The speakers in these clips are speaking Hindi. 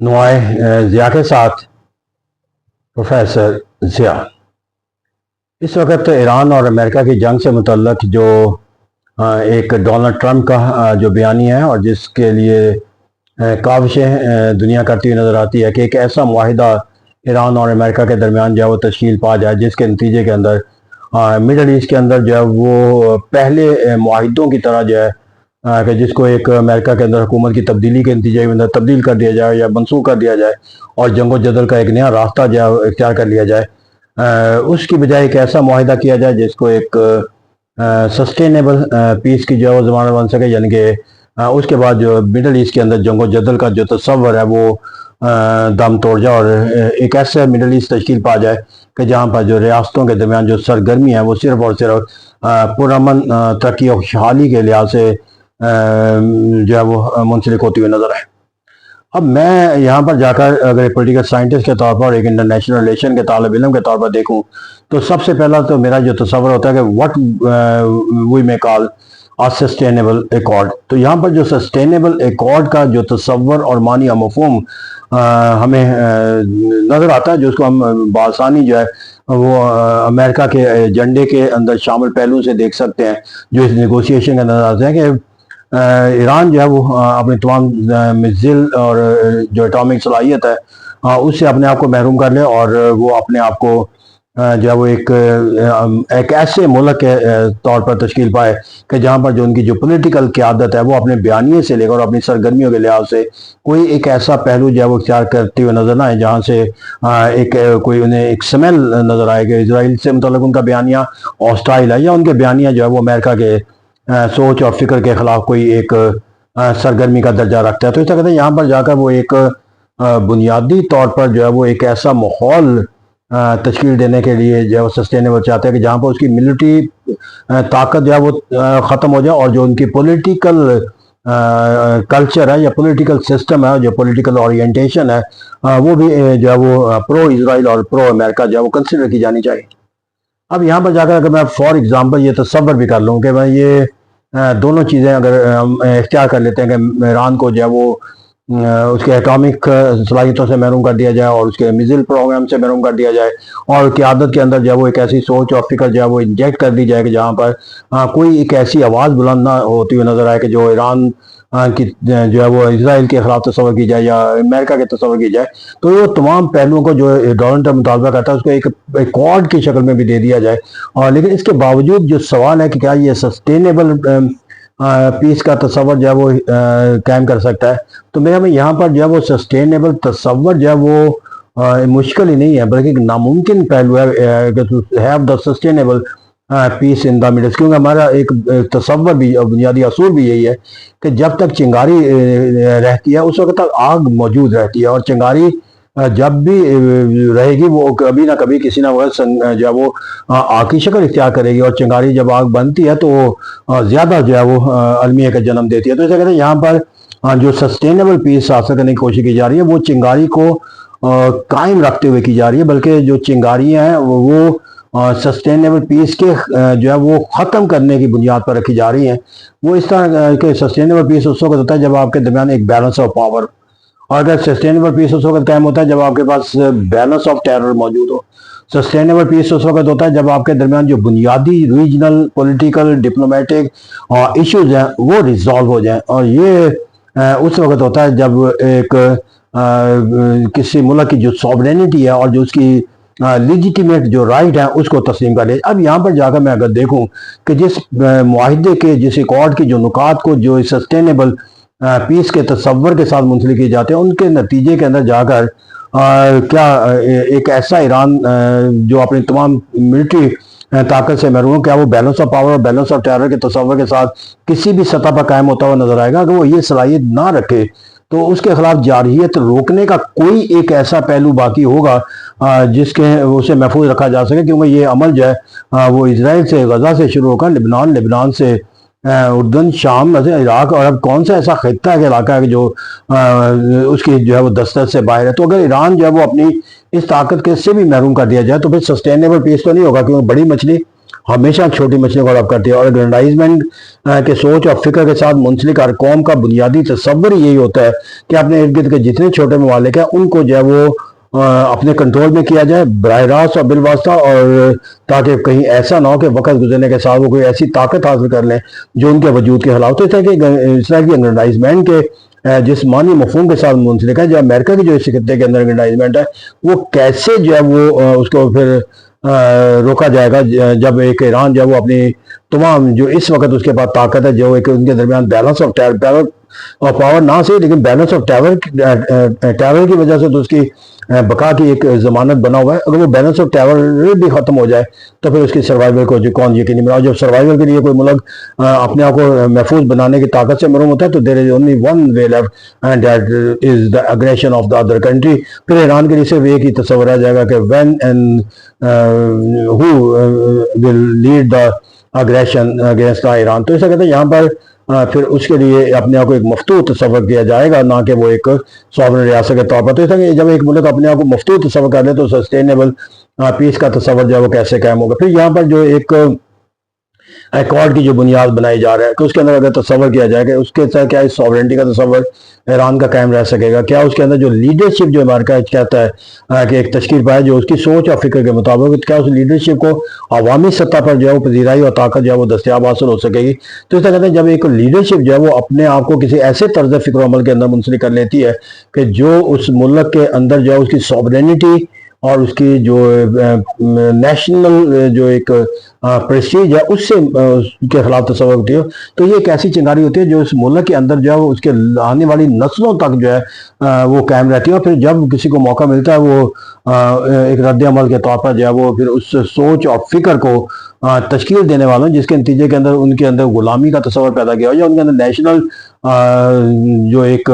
नुआए ज़िया के साथ प्रोफेसर ज़िया। इस वक्त ईरान और अमेरिका की जंग से मुतल्लक जो एक डोनाल्ड ट्रंप का जो बयानिया है और जिसके लिए काविशें दुनिया करती हुई नज़र आती है कि एक ऐसा मुआहिदा ईरान और अमेरिका के दरमियान जो है वो तश्कील पा जाए जिसके नतीजे के अंदर मिडल ईस्ट के अंदर जो है वो पहले मुआहिदों की तरह जो है कि जिसको एक अमेरिका के अंदर हुकूमत की तब्दीली के नतीजे के अंदर तब्दील कर दिया जाए या मनसूख कर दिया जाए और जंगो जदल का एक नया रास्ता जो है इख्तियार कर लिया जाए, उसकी बजाय एक ऐसा मुआहिदा किया जाए जिसको एक सस्टेनेबल पीस की जो है वो ज़माना बन सके, यानी कि उसके बाद जो मिडल ईस्ट के अंदर जंगो जदल का जो तस्वर है वो दम तोड़ जाए और एक ऐसे मिडल ईस्ट तश्कील पा जाए कि जहाँ पर जो रियासतों के दरमियान जो सरगर्मी है वो सिर्फ और सिर्फ पुरअमन तरक्की और खुशहाली के लिहाज से जो है वो मुंसलिक होती हुई नजर आए। अब मैं यहाँ पर जाकर अगर एक पोलिटिकल साइंटिस्ट के तौर पर और एक इंटरनेशनल रिलेशन के तालिब इल्म के तौर पर देखूँ तो सबसे पहला तो मेरा जो तस्वर होता है कि what we may call a sustainable accord. तो यहाँ पर जो सस्टेनेबल एकॉर्ड का जो तस्वर और मानी या मफहूम हमें नज़र आता है, जो उसको हम बासानी जो है वो अमेरिका के एजेंडे के अंदर शामिल पहलू से देख सकते हैं, जो इस नेगोशिएशन के नज़र आते हैं कि ईरान जो है वो अपनी तमाम मिसाइल और जो एटॉमिक सलाहियत है उससे अपने आप को महरूम कर ले और वो अपने आप को जो है वो एक ऐसे मुल्क के तौर पर तश्कील पाए कि जहाँ पर जो उनकी जो पॉलिटिकल क़यादत है वो अपने बयानिए से लेकर अपनी सरगर्मियों के लिहाज से कोई एक ऐसा पहलू जो है वो इख्तियार करते हुए नजर ना आए जहाँ से एक कोई उन्हें एक स्मेल नजर आए कि इसराइल से मतलब उनका बयानिया हॉस्टाइल है या उनके बयानिया जो है वो अमेरिका के सोच और फिक्र के खिलाफ कोई एक सरगर्मी का दर्जा रखता है। तो इस कहते हैं यहाँ पर जाकर वो एक बुनियादी तौर पर जो है वो एक ऐसा माहौल तश्कील देने के लिए जो है वो सस्टेनेबल चाहते हैं कि जहाँ पर उसकी मिलिट्री ताकत जो है वो ख़त्म हो जाए और जो उनकी पॉलिटिकल कल्चर है या पॉलिटिकल सिस्टम है, जो पॉलिटिकल ओरिएंटेशन है वो भी जो है वो प्रो इसराइल और प्रो अमेरिका जो है वो कंसिडर की जानी चाहिए। अब यहाँ पर जाकर अगर मैं फॉर एग्जांपल ये तसव्वुर भी कर लूँ कि मैं ये दोनों चीज़ें अगर हम इख्तियार कर लेते हैं कि ईरान को जो है वो उसके एटॉमिक सलाहियतों से महरूम कर दिया जाए और उसके मिसाइल प्रोग्राम से महरूम कर दिया जाए और क़यादत के अंदर जो है वो एक ऐसी सोच और फिक्र जो है वो इंजेक्ट कर दी जाए कि जहाँ पर कोई एक ऐसी आवाज़ बुलंद ना होती हुई नज़र आए कि जो ईरान की जो है वो इसराइल के खिलाफ तस्वर की जाए या अमेरिका के तस्वर की जाए। तो ये तमाम पहलुओं को जो डोनाल्ड ट्रंप मुतालबा करता है उसको एक एकॉर्ड की शक्ल में भी दे दिया जाए। और लेकिन इसके बावजूद जो सवाल है कि क्या ये सस्टेनेबल पीस का तस्वर जो है वो कायम कर सकता है, तो मेरा में यहाँ पर जो है वो सस्टेनेबल तस्वर जो है वो मुश्किल ही नहीं है बल्कि एक नामुमकिन पहलू है कि have the sustainable peace in the Middle East. क्योंकि हमारा एक तस्वर भी और बुनियादी असूल भी यही है कि जब तक चिंगारी रहती है उस वक्त तक आग मौजूद रहती है और चिंगारी जब भी रहेगी वो कभी ना कभी किसी ना वक्त जो है वो आग की शक्ल इख्तियार करेगी और चिंगारी जब आग बनती है तो ज़्यादा जो है वो अलमिया का जन्म देती है। तो ऐसा कहते हैं यहाँ पर जो सस्टेनेबल पीस हासिल करने की कोशिश की जा रही है वो चिंगारी को कायम रखते हुए की जा रही है, बल्कि जो चिंगारियाँ हैं वो सस्टेनेबल पीस के जो है वो ख़त्म करने की बुनियाद पर रखी जा रही हैं। वो इस तरह के सस्टेनेबल पीस उस वक्त होता है जब आपके दरमियान एक बैलेंस ऑफ पावर, और अगर सस्टेनेबल पीस उस वक्त कायम होता है जब आपके पास बैलेंस ऑफ टेरर मौजूद हो। सस्टेनेबल पीस उस वक्त होता है जब आपके दरमियान जो बुनियादी रीजनल पॉलिटिकल डिप्लोमेटिक इश्यूज हैं वो रिजॉल्व हो जाएं, और ये उस वक्त होता है जब एक किसी मुल्क की जो सॉवरेनिटी है और जो उसकी लिजिटिमेट जो राइट है उसको तस्लीम कर ले। अब यहाँ पर जाकर मैं अगर देखूँ कि जिस मुआहिदे के जिस एकॉर्ड की जो नुकात को जो सस्टेनेबल पीस के तस्वर के साथ मुंसलिक किए जाते हैं उनके नतीजे के अंदर जाकर क्या एक ऐसा ईरान जो अपनी तमाम मिलिट्री ताकत से महरूम, क्या वो बैलेंस ऑफ पावर और बैलेंस ऑफ टेरर के तस्वर के साथ किसी भी सतह पर कायम होता हुआ नजर आएगा। अगर वो ये सलाहियत ना रखे तो उसके खिलाफ जारहियत रोकने का कोई एक ऐसा पहलू बाकी होगा जिसके उसे महफूज रखा जा सके, क्योंकि ये अमल जो है वो इसराइल से गजा से शुरू होकर लेबनान से उर्दन शाम इराक और अब कौन सा ऐसा खित्ता है कि इलाका है जो उसकी जो है वो दस्तक से बाहर है। तो अगर ईरान जो है वो अपनी इस ताकत के से भी महरूम कर दिया जाए तो फिर सस्टेनेबल पीस तो नहीं होगा, क्योंकि बड़ी मछली हमेशा छोटी मछलियों को अडॉप्ट करती है। और ग्रेंडाइजमेंट के सोच और फिक्र के साथ मुंसलिक हर कौम का बुनियादी तसव्वुर यही होता है कि अपने इर्द गिर्द के जितने छोटे ममालिक हैं उनको जो है वो अपने कंट्रोल में किया जाए बराह रास्त और बिलवास्ता, और ताकि कहीं ऐसा ना हो कि वक्त गुजरने के साथ वो कोई ऐसी ताकत हासिल कर लें जो उनके वजूद के खिलाफ। तो इस तरह की एग्रेंडाइजमेंट के जिस्मानी मफहूम के साथ मुंसलिक है। जो अमेरिका की जो इस खित्ते के अंदर एग्रेंडाइजमेंट है वो कैसे जो है वो उसको फिर रोका जाएगा, जब एक ईरान जो है वो अपनी तमाम जो इस वक्त उसके पास ताकत है, जो एक उनके दरमियान बैलेंस ऑफ टेरर और पावर ना सही लेकिन बैलेंस ऑफ टेरर की वजह से तो उसकी बका की एक जमानत बना हुआ है। अगर वो बैलेंस ऑफ टेरर भी खत्म हो जाए तो फिर उसकी सर्वाइवल को जो कौन यकीनी बनाओ। जब सर्वाइवल के लिए कोई मुल्क अपने आप को महफूज बनाने की ताकत से मरूम होता है तो there is only one way left and that is the aggression of the other country. फिर ईरान के लिए सिर्फ एक ही तस्वर आ जाएगा कि when and who will lead the aggression against the Iran. तो ऐसा कहते हैं यहाँ पर फिर उसके लिए अपने आप को एक मफतूह तस्वर किया जाएगा, ना कि वो एक सॉवरेन रियासत के तौर पर। तो ऐसा जब एक मुल्क अपने आप को मफतूह तस्वर कर ले तो सस्टेनेबल पीस का तस्वर जो है वो कैसे कायम होगा। फिर यहाँ पर जो एक अकॉर्ड की जो बुनियाद बनाई जा रहा है कि उसके अंदर अगर तस्वर किया जाए कि उसके साथ क्या इस सॉवरेंटी का तस्वर ईरान का कायम रह सकेगा, क्या उसके अंदर जो लीडरशिप जो अमेरिका कहता है कि एक तश्कील पाए जो उसकी सोच और फिक्र के मुताबिक, क्या उस लीडरशिप को अवामी सतह पर जो है वो पजीराई और ताकत जो है वो दस्तियाब हासिल हो सकेगी। तो इस तरह कहते हैं जब एक लीडरशिप जो है वो अपने आप को किसी ऐसे तर्ज फिक्र अमल के अंदर मुंसलिक कर लेती है कि जो उस मुल्क के अंदर जो है उसकी सॉवरेनिटी और उसकी जो नेशनल जो एक प्रेस्टीज है उससे उसके खिलाफ तस्वर होती है, तो ये एक ऐसी चिंगारी होती है जो इस मुल्क के अंदर जो है उसके आने वाली नस्लों तक जो है वो कायम रहती है। और फिर जब किसी को मौका मिलता है वो एक रद्द अमल के तौर पर जो है वो फिर उस सोच और फिक्र को तश्कील देने वालों जिसके नतीजे के अंदर उनके अंदर गुलामी का तस्वर पैदा किया हो या उनके अंदर नेशनल जो एक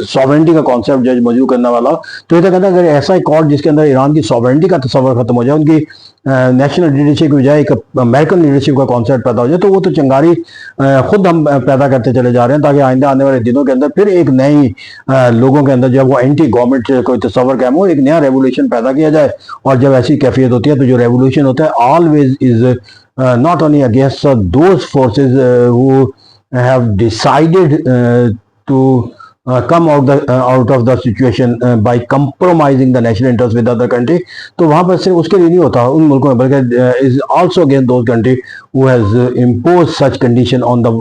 सॉवरेंटी का कॉन्सेप्ट जो मौजूद करने वाला। तो ये कहता है अगर ऐसा एक कॉर्ड जिसके अंदर ईरान की सॉवरेंटी का तस्वर खत्म हो जाए, उनकी नेशनल लीडरशिप की बजाय एक अमेरिकन लीडरशिप का कॉन्सेप्ट पैदा हो जाए, तो वो तो चिंगारी खुद हम पैदा करते चले जा रहे हैं ताकि आइंदा आने वाले दिनों के अंदर फिर एक नई लोगों के अंदर जब वो एंटी गवर्नमेंट कोई तस्वर कैम हो, एक नया रेवोल्यूशन पैदा किया जाए। और जब ऐसी कैफियत होती है तो जो रेवोल्यूशन होता है always is not only against those forces who have decided to come out of the situation by compromising the national interest with other country। तो वहाँ पर सिर्फ उसके लिए नहीं होता उन मुल्कों में, बल्कि is also against those country who has imposed such condition on the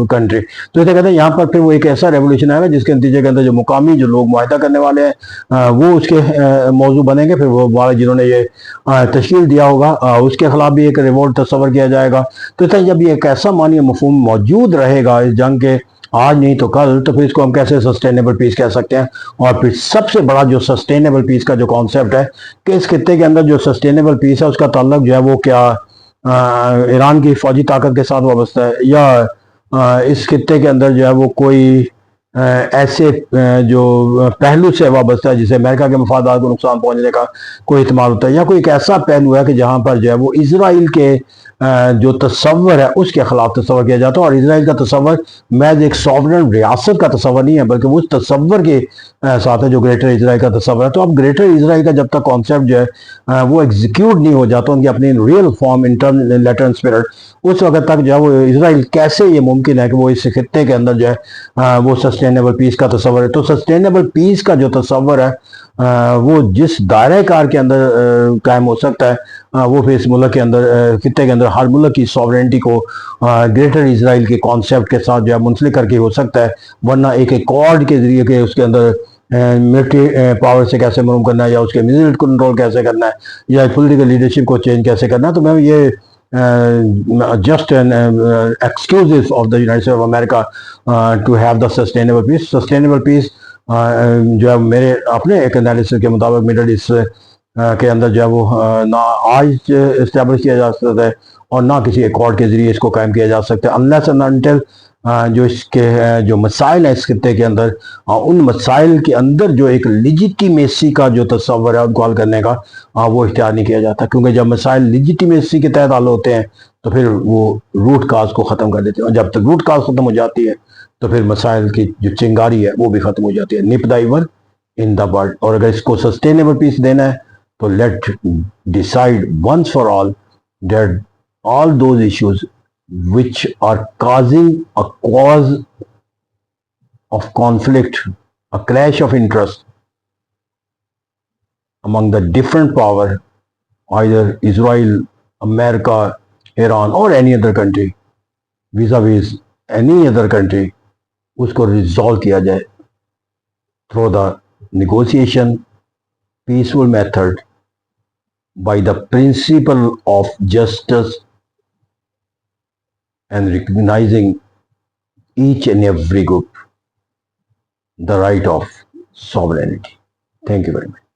country। तो इसे कहते हैं यहाँ पर फिर वो एक ऐसा रेवोल्यूशन आएगा जिसके नतीजे के अंदर जो मुकामी जो लोग मुआहदा करने वाले हैं वो उसके मौजू बनेंगे। फिर वो वाले जिन्होंने ये तश्कील दिया होगा उसके खिलाफ भी एक रिवोल्ट तस्वर किया जाएगा। तो इस जब ये एक ऐसा मानी मफहूम मौजूद रहेगा इस जंग के आज नहीं तो कल, तो फिर इसको हम कैसे सस्टेनेबल पीस कह सकते हैं। और फिर सबसे बड़ा जो सस्टेनेबल पीस का जो कॉन्सेप्ट है कि इस खित्ते के अंदर जो सस्टेनेबल पीस है उसका ताल्लुक जो है वो क्या ईरान की फौजी ताकत के साथ वाबस्ता है या इस खित्ते के अंदर जो है वो कोई ऐसे जो पहलू से वाबस्ता है जिसे अमेरिका के मफादात को नुकसान पहुंचने का कोई इस्तेमाल होता है, या कोई एक ऐसा पहलू है कि जहां पर जो है वो इसराइल के जो तस्वर है उसके खिलाफ तस्वर किया जाता है। और इसराइल का तस्वर महज एक सॉवरेन रियासत का तस्वर नहीं है बल्कि उस तस्वर के साथ है जो ग्रेटर इसराइल का तस्वर है। तो अब ग्रेटर इसराइल का जब तक कॉन्सेप्ट जो है वो एग्जीक्यूट नहीं हो जाता उनकी अपनी real form internal letter and spirit, उस वक्त तक जो है वो इसराइल कैसे ये मुमकिन है कि वो इस खित्ते के अंदर जो है वो सस्टेनेबल पीस का तस्वर है। तो सस्टेनेबल पीस का जो तस्वर है वो जिस दायरे कार के अंदर कायम हो सकता है वो फिर इस मुल्क के अंदर खित्ते के अंदर हर मुल्क की सॉवरेंटी को ग्रेटर इसराइल के कॉन्सेप्ट के साथ जो है मुंसलिक करके हो सकता है, वरना एक एकॉर्ड के जरिए के उसके अंदर मिलिट्री पावर से कैसे मरूम करना है या उसके मिलिट्री कंट्रोल कैसे करना है या पॉलिटिकल लीडरशिप को चेंज कैसे करना है। तो मैं ये just an excuses of the United States of America to have the sustainable peace। sustainable peace जो है मेरे अपने एक एनालिसिस के मुताबिक मिडल ईस्ट के अंदर जो है वो ना आज इस्टेब्लिश किया जा सकता है और ना किसी एकॉर्ड के जरिए इसको कायम किया जा सकता है अनलेस एंड अनटिल जो इसके जो मसाइल है इस खित्ते के अंदर उन मसाइल के अंदर जो एक लिजिटिमेसी का जो तस्वर है उनको हल करने का वो इख्तियार नहीं किया जाता, क्योंकि जब मसाइल लिजिटिमेसी के तहत हल होते हैं तो फिर वो रूट काज को ख़त्म कर देते हैं, और जब तक रूट काज ख़त्म हो जाती है तो फिर मसाइल की जो चिंगारी है वो भी ख़त्म हो जाती है। Nip the evil in the world. और अगर इसको सस्टेनेबल पीस देना है तो let decide once for all that all those issues which are causing a cause of conflict, a clash of interest among the different power, either Israel, America, Iran or any other country, vis-a-vis any other country, उसको रिजॉल्व किया जाए through the negotiation, peaceful method, by the principle of justice and recognizing each and every group the right of sovereignty. Thank you very much.